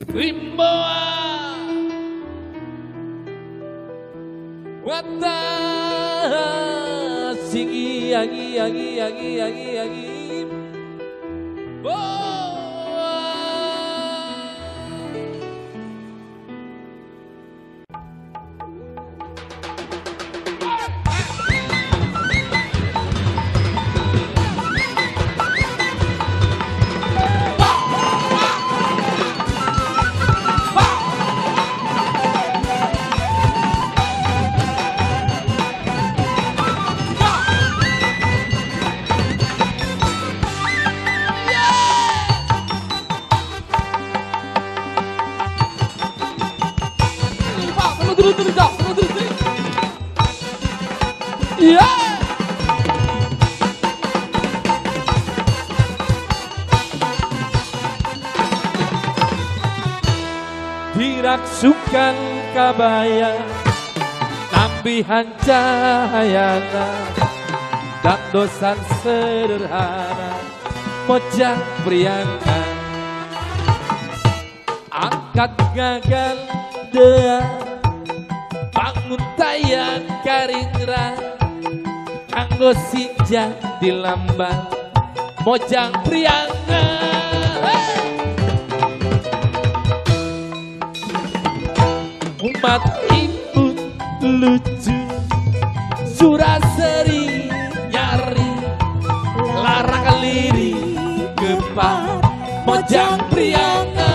Rimboa Wata Singi Agi Boa Diraksukan kabaya nambihan cahayana dan dosan sederhana mojang priangan angkat gagal dea bangun tayan karingra anggo sinja di lambang mojang priangan umat ibu lucu suraseri nyari larang liri gepa mojang priangan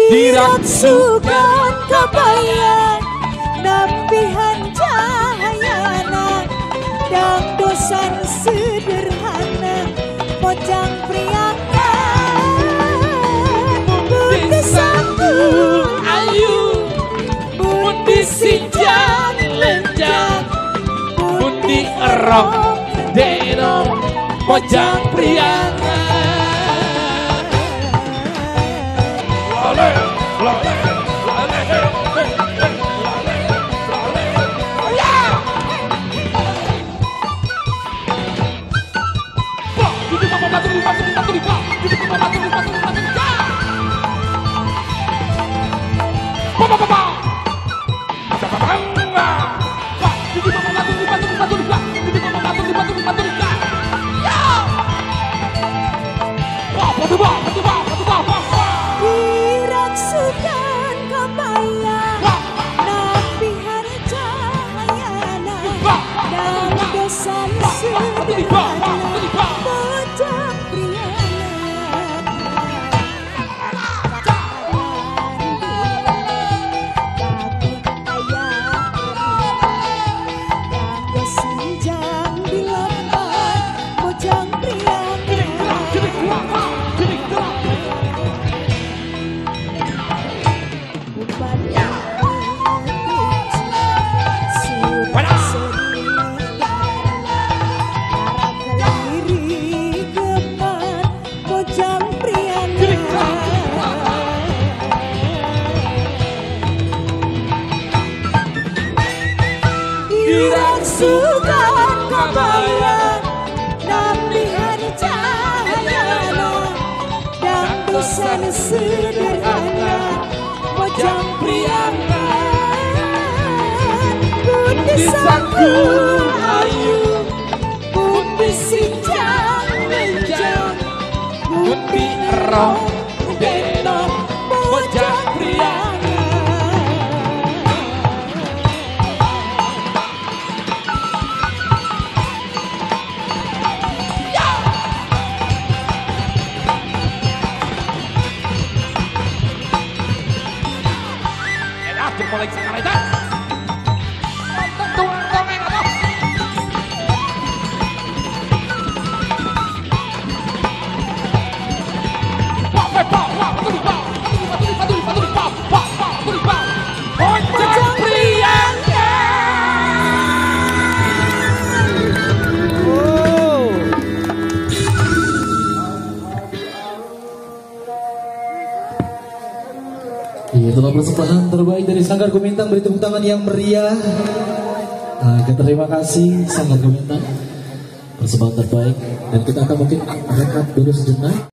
diraksukan kabaya nambihan cahayana dan dosan sederhana mojang priangan budi sanggup ayu budi sinjang lenjang budi erok deno mojang priangan lale lale lale diraksukan kabaya nambihan cahayana dan dosan sederhana mojang diraksukan kabaya nambihan cahayana dan dosan sederhana mojang priangan budi sanggup ayu budi sinjang lenjang budi erok deno mojang priangan mulai sekarang itu tuang dongeng atau mojang Iya, telah persembahan terbaik dari Sanggar Gumintang, beri tepuk tangan yang meriah. Terima kasih Sanggar Gumintang. persembahan terbaik dan kita akan mungkin rehat dulu sejenak.